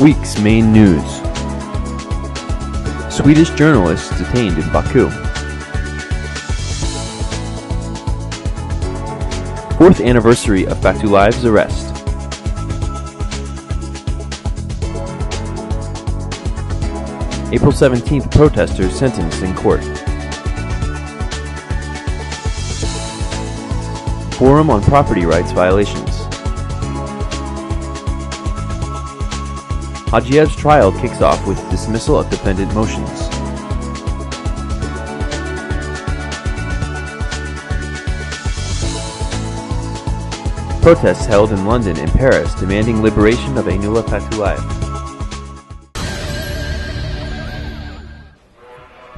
Week's main news. Swedish journalists detained in Baku. Fourth anniversary of Fatulayev's arrest. April 17th protesters sentenced in court. Forum on property rights violations. Hajiyev's trial kicks off with dismissal of defendant motions. Protests held in London and Paris demanding liberation of Ainullah Fatulayev.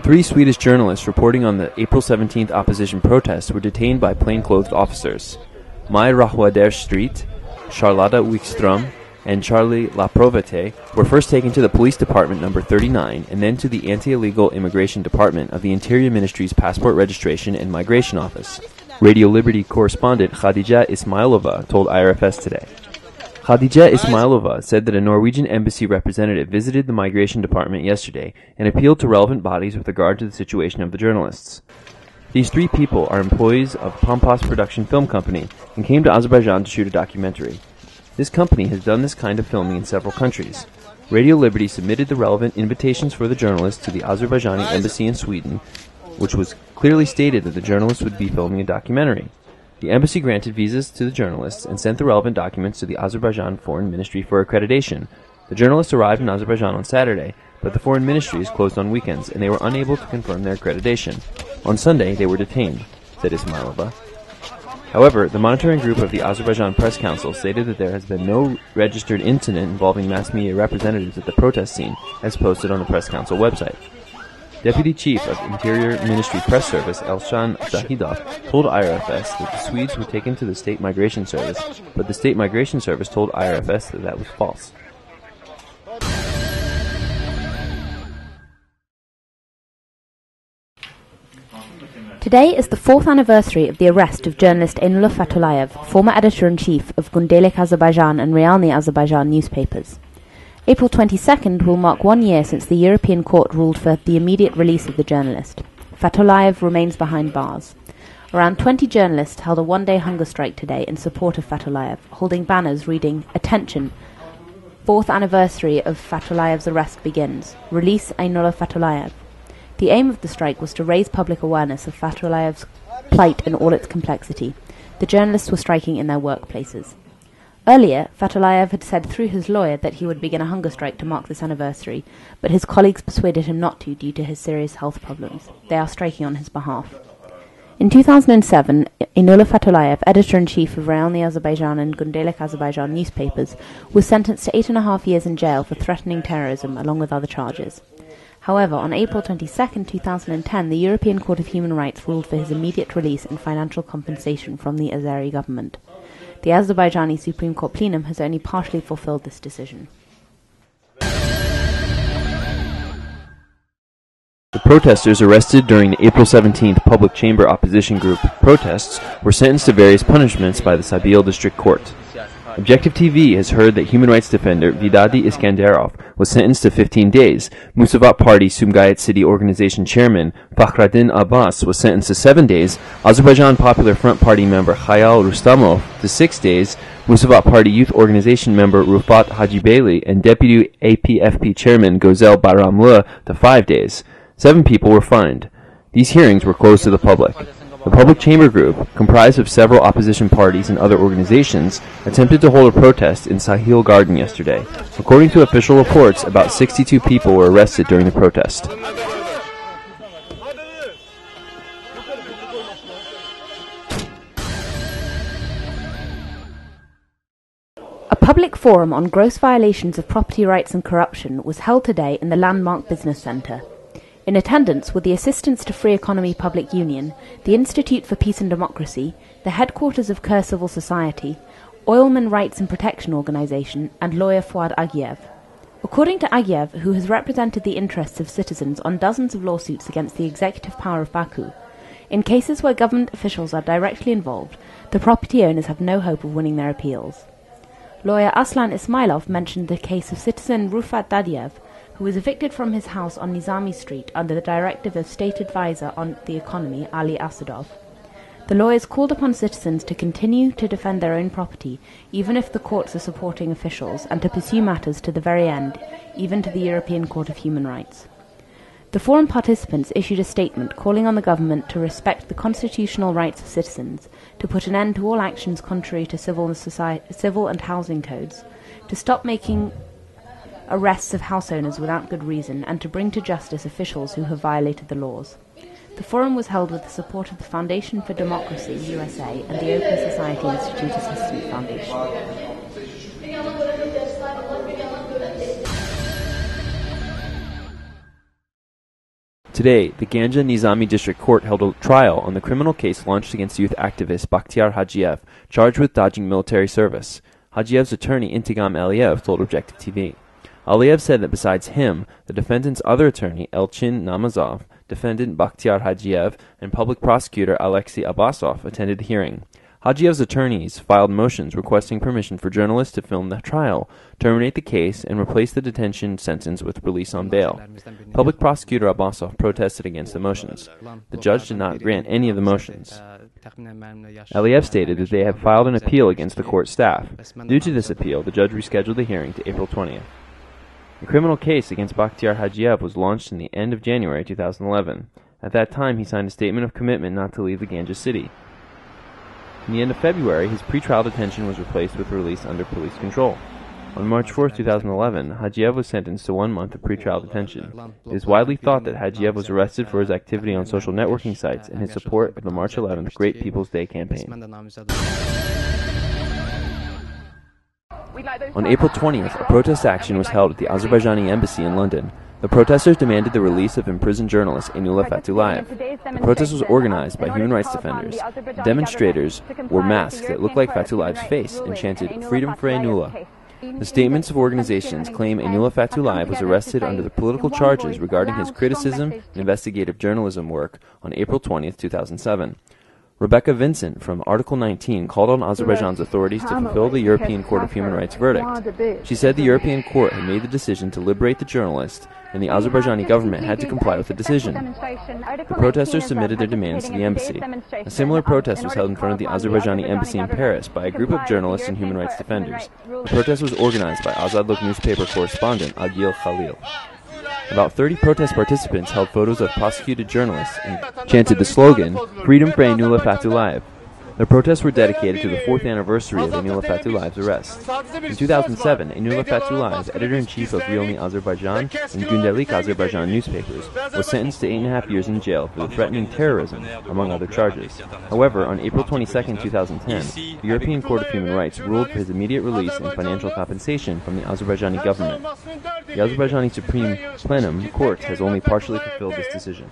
3 Swedish journalists reporting on the April 17th opposition protests were detained by plainclothed officers. Maj Rahwader Street, Charlotta Wikström, and Charlie Laprovete were first taken to the Police Department number 39 and then to the Anti-Illegal Immigration Department of the Interior Ministry's Passport Registration and Migration Office. Radio Liberty correspondent Khadija Ismailova told IRFS today. Khadija Ismailova said that a Norwegian embassy representative visited the Migration Department yesterday and appealed to relevant bodies with regard to the situation of the journalists. These 3 people are employees of Pampas Production Film Company and came to Azerbaijan to shoot a documentary. This company has done this kind of filming in several countries. Radio Liberty submitted the relevant invitations for the journalists to the Azerbaijani embassy in Sweden, which was clearly stated that the journalists would be filming a documentary. The embassy granted visas to the journalists and sent the relevant documents to the Azerbaijan Foreign Ministry for accreditation. The journalists arrived in Azerbaijan on Saturday, but the Foreign Ministry is closed on weekends and they were unable to confirm their accreditation. On Sunday, they were detained, said Ismailova. However, the monitoring group of the Azerbaijan Press Council stated that there has been no registered incident involving mass media representatives at the protest scene, as posted on the Press Council website. Deputy Chief of Interior Ministry Press Service Elshan Zahidov told IRFS that the Swedes were taken to the State Migration Service, but the State Migration Service told IRFS that that was false. Today is the 4th anniversary of the arrest of journalist Ainullah Fatulayev, former editor-in-chief of Gundelik Azerbaijan and Realny Azerbaijan newspapers. April 22nd will mark 1 year since the European Court ruled for the immediate release of the journalist. Fatulayev remains behind bars. Around 20 journalists held a one-day hunger strike today in support of Fatulayev, holding banners reading, "Attention! 4th anniversary of Fatulayev's arrest begins. Release Ainullah Fatulayev." The aim of the strike was to raise public awareness of Fatulayev's plight in all its complexity. The journalists were striking in their workplaces. Earlier, Fatulayev had said through his lawyer that he would begin a hunger strike to mark this anniversary, but his colleagues persuaded him not to due to his serious health problems. They are striking on his behalf. In 2007, Ainullah Fatulayev, editor-in-chief of Realny Azerbaijan and Gundelik Azerbaijan newspapers, was sentenced to 8.5 years in jail for threatening terrorism, along with other charges. However, on April 22, 2010, the European Court of Human Rights ruled for his immediate release and financial compensation from the Azeri government. The Azerbaijani Supreme Court plenum has only partially fulfilled this decision. The protesters arrested during the April 17th public chamber opposition group protests were sentenced to various punishments by the Sabil District Court. Objective TV has heard that human rights defender Vidadi Iskandarov was sentenced to 15 days. Musavat Party Sumgayit City Organization chairman Fakhraddin Abbas was sentenced to 7 days, Azerbaijan Popular Front Party member Khayal Rustamov to 6 days, Musavat Party Youth Organization member Rufat Hajibeyli and Deputy APFP chairman Gozel Bayramlı to 5 days. 7 people were fined. These hearings were closed to the public. The public chamber group, comprised of several opposition parties and other organizations, attempted to hold a protest in Sahil Garden yesterday. According to official reports, about 62 people were arrested during the protest. A public forum on gross violations of property rights and corruption was held today in the Landmark Business Centre. In attendance were the Assistance to Free Economy Public Union, the Institute for Peace and Democracy, the headquarters of Kur Civil Society, Oilman Rights and Protection Organisation, and lawyer Fuad Agiev. According to Agiev, who has represented the interests of citizens on dozens of lawsuits against the executive power of Baku, in cases where government officials are directly involved, the property owners have no hope of winning their appeals. Lawyer Aslan Ismailov mentioned the case of citizen Rufat Dadiev, who was evicted from his house on Nizami Street under the directive of State Advisor on the Economy, Ali Asadov. The lawyers called upon citizens to continue to defend their own property, even if the courts are supporting officials, and to pursue matters to the very end, even to the European Court of Human Rights. The forum participants issued a statement calling on the government to respect the constitutional rights of citizens, to put an end to all actions contrary to civil and housing codes, to stop making arrests of house owners without good reason, and to bring to justice officials who have violated the laws. The forum was held with the support of the Foundation for Democracy USA and the Open Society Institute Assistance Foundation. Today, the Ganja Nizami District Court held a trial on the criminal case launched against youth activist Bakhtiar Hajiev, charged with dodging military service. Hajiev's attorney Intigam Aliyev told Objective TV. Aliyev said that besides him, the defendant's other attorney, Elchin Namazov, defendant Bakhtiar Hajiev, and public prosecutor Alexei Abbasov attended the hearing. Hajiev's attorneys filed motions requesting permission for journalists to film the trial, terminate the case, and replace the detention sentence with release on bail. Public prosecutor Abbasov protested against the motions. The judge did not grant any of the motions. Aliyev stated that they have filed an appeal against the court staff. Due to this appeal, the judge rescheduled the hearing to April 20th. The criminal case against Bakhtiar Hajiev was launched in the end of January 2011. At that time, he signed a statement of commitment not to leave the Ganja city. In the end of February, his pretrial detention was replaced with release under police control. On March 4, 2011, Hajiev was sentenced to 1 month of pretrial detention. It is widely thought that Hajiev was arrested for his activity on social networking sites and his support of the March 11th Great People's Day campaign. On April 20th, a protest action was held at the Azerbaijani embassy in London. The protesters demanded the release of imprisoned journalist Enula Fatullayev. The protest was organized by human rights defenders. The demonstrators wore masks that looked like Fatullayev's face and chanted, "Freedom for Enula." The statements of organizations claim Enula Fatullayev was arrested under the political charges regarding his criticism and investigative journalism work on April 20th, 2007. Rebecca Vincent from Article 19 called on Azerbaijan's authorities to fulfill the European Court of Human Rights verdict. She said the European Court had made the decision to liberate the journalist, and the Azerbaijani government had to comply with the decision. The protesters submitted their demands to the embassy. A similar protest was held in front of the Azerbaijani embassy in Paris by a group of journalists and human rights defenders. The protest was organized by Azadluk newspaper correspondent Agil Khalil. About 30 protest participants held photos of prosecuted journalists and chanted the slogan, "Freedom for Enula Fatullayev." The protests were dedicated to the 4th anniversary of Enula Fatullayev's arrest. In 2007, Enula Fatullayev, editor-in-chief of Realni Azerbaijan and Gündelik Azerbaijan newspapers, was sentenced to 8.5 years in jail for threatening terrorism, among other charges. However, on April 22, 2010, the European Court of Human Rights ruled for his immediate release and financial compensation from the Azerbaijani government. The Azerbaijani Supreme Plenum Court has only partially fulfilled this decision.